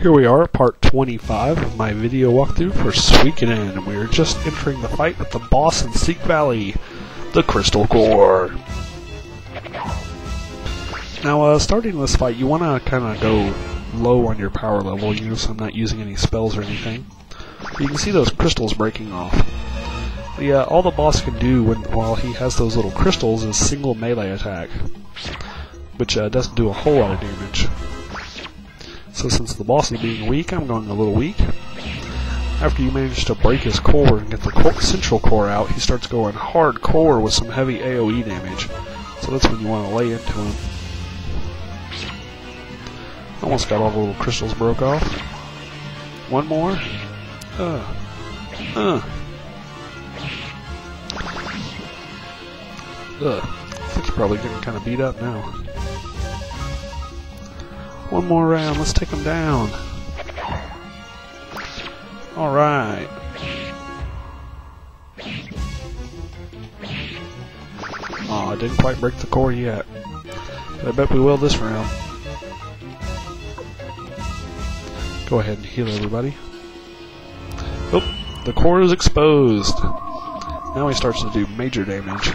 Here we are at part 25 of my video walkthrough for Suikoden, and we are just entering the fight with the boss in Seek Valley, the Crystal Core. Now, starting this fight, you want to kind of go low on your power level. You notice I'm not using any spells or anything. You can see those crystals breaking off. All the boss can do while he has those little crystals is single melee attack, which doesn't do a whole lot of damage. So since the boss is being weak, I'm going a little weak. After you manage to break his core and get the central core out, he starts going hardcore with some heavy AoE damage. So that's when you want to lay into him. Almost got all the little crystals broke off. One more. I think he's probably getting kind of beat up now. One more round, let's take him down. Alright. Aw, I didn't quite break the core yet. But I bet we will this round. Go ahead and heal everybody. Oh, the core is exposed. Now he starts to do major damage.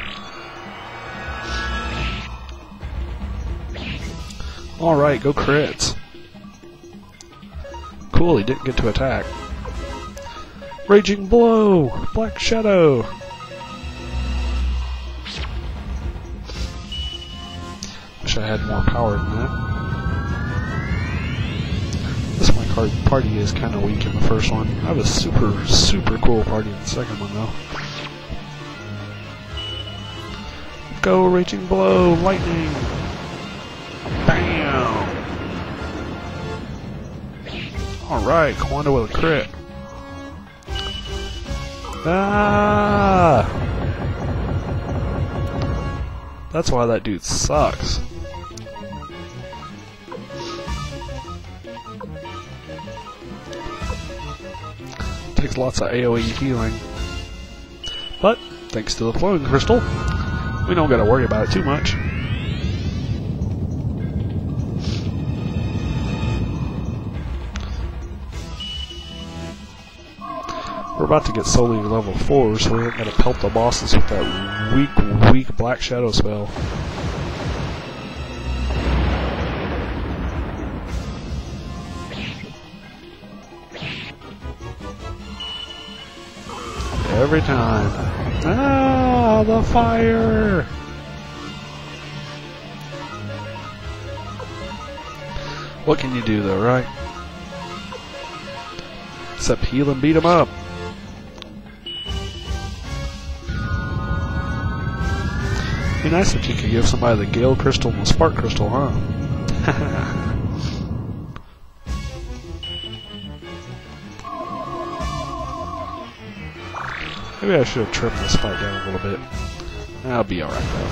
Alright, go crits. Cool, he didn't get to attack. Raging Blow! Black Shadow! Wish I had more power than that. This my party is kind of weak in the first one. I have a super cool party in the second one though. Go Raging Blow! Lightning! Bam! Alright, Quando with a crit. Ah! That's why that dude sucks. Takes lots of AoE healing. But, thanks to the flowing crystal, we don't gotta worry about it too much. We're about to get solely level 4, so we ain't gonna pelt the bosses with that weak Black Shadow spell. Every time. Ah, the fire! What can you do though, right? Except heal and beat him up. Be nice if you could give somebody the Gale Crystal and the Spark Crystal, huh? Maybe I should have trimmed this fight down a little bit. That'll be alright though.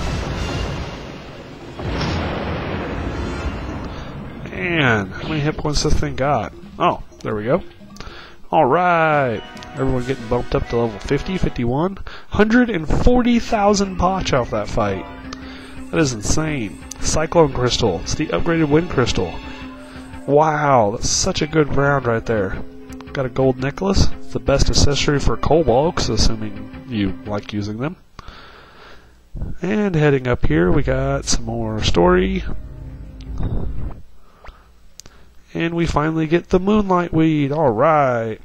Man, how many hit points this thing got? Oh, there we go. Alright. Everyone getting bumped up to level 50, 51. 140,000 potch off that fight. That is insane. Cyclone Crystal. It's the upgraded Wind Crystal. Wow, that's such a good round right there. Got a gold necklace. It's the best accessory for kobolds, assuming you like using them. And heading up here, we got some more story. And we finally get the Moonlight Weed. Alright.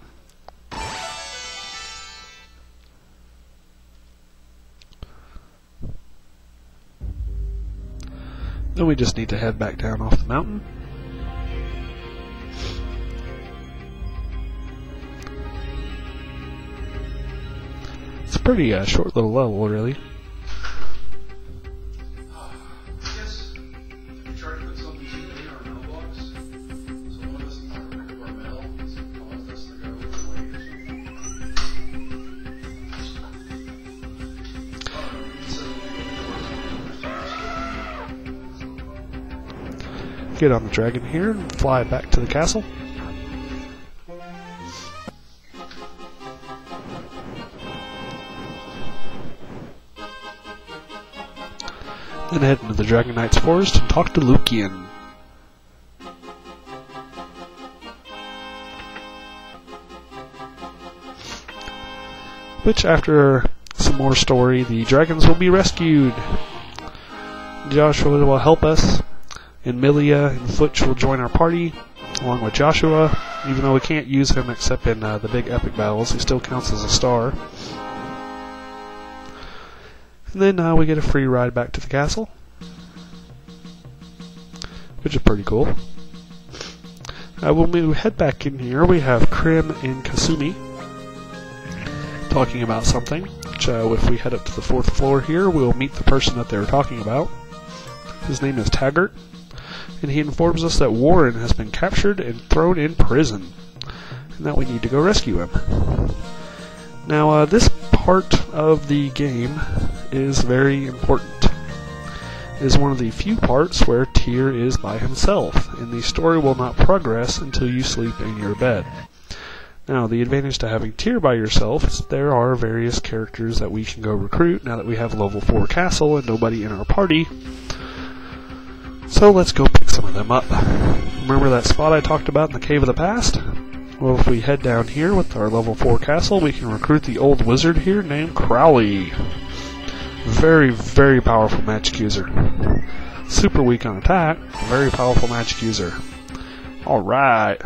Then we just need to head back down off the mountain. It's a pretty short little level, really. Get on the dragon here and fly back to the castle. Then head into the Dragon Knight's forest and talk to Lucian. which after some more story, the dragons will be rescued. Joshua will help us, and Milia and Futch will join our party, along with Joshua. Even though we can't use him except in the big epic battles, he still counts as a star. And then we get a free ride back to the castle, which is pretty cool. When we head back in here, we have Krim and Kasumi talking about something. Which, if we head up to the 4th floor here, we'll meet the person that they were talking about. His name is Taggart, and he informs us that Warren has been captured and thrown in prison, and that we need to go rescue him. Now, this part of the game is very important. It is one of the few parts where Tyr is by himself, and the story will not progress until you sleep in your bed. Now, the advantage to having Tyr by yourself is there are various characters that we can go recruit now that we have level 4 castle and nobody in our party. So let's go pick some of them up. Remember that spot I talked about in the Cave of the Past? Well, if we head down here with our level 4 castle, we can recruit the old wizard here named Crowley. Very, very powerful magic user. Super weak on attack, very powerful magic user. Alright.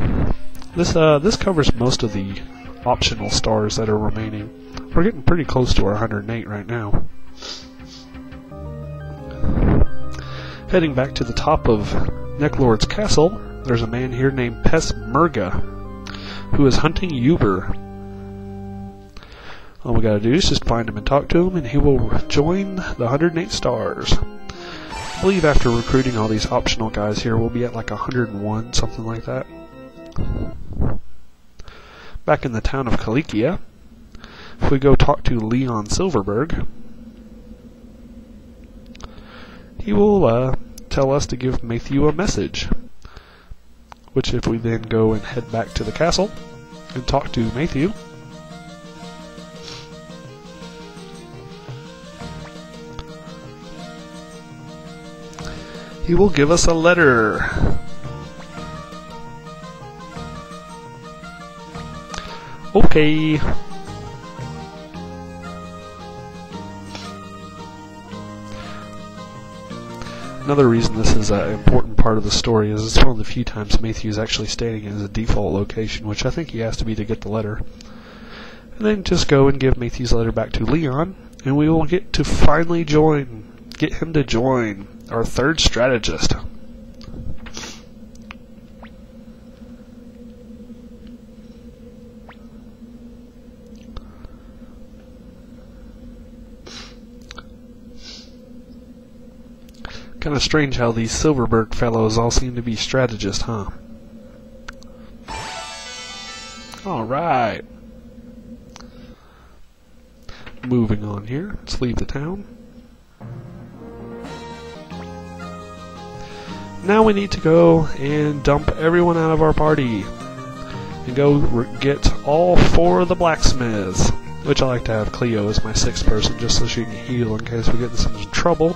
This covers most of the optional stars that are remaining. We're getting pretty close to our 108 right now. Heading back to the top of Necklord's castle, there's a man here named Pesmerga, who is hunting Uber. All we gotta do is just find him and talk to him, and he will join the 108 stars. I believe after recruiting all these optional guys here, we'll be at like 101, something like that. Back in the town of Kalikia, if we go talk to Leon Silverberg, he will tell us to give Matthew a message. Which if we then go and head back to the castle and talk to Matthew, he will give us a letter. Okay. Another reason this is an important part of the story is it's one of the few times Matthew is actually standing in his default location, which I think he has to be to get the letter. And then just go and give Matthew's letter back to Leon, and we will get to finally get him to join our 3rd strategist. Kind of strange how these Silverberg fellows all seem to be strategists, huh? Alright. Moving on here. Let's leave the town. Now we need to go and dump everyone out of our party. And go get all 4 of the blacksmiths. Which I like to have Cleo as my 6th person just so she can heal in case we get in some trouble.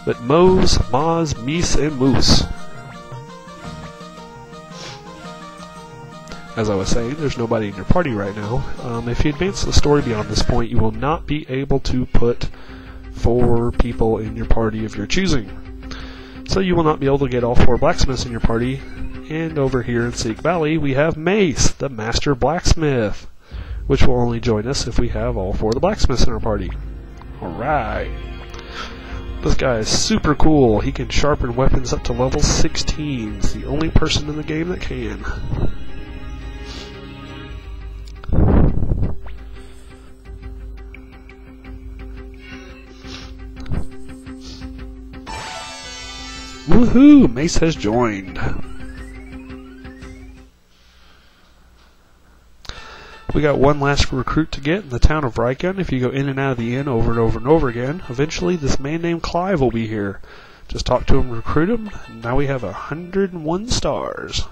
But Mose, Maz, Mies, and Moose. As I was saying, there's nobody in your party right now. If you advance the story beyond this point, you will not be able to put 4 people in your party of your choosing. So you will not be able to get all 4 blacksmiths in your party. And over here in Seek Valley, we have Mace, the master blacksmith, which will only join us if we have all 4 of the blacksmiths in our party. Alright. This guy is super cool. He can sharpen weapons up to level 16. He's the only person in the game that can. Woohoo! Mace has joined. We got one last recruit to get in the town of Rykon. If you go in and out of the inn over and over and over again, eventually this man named Clive will be here. Just talk to him, recruit him, and now we have 101 stars.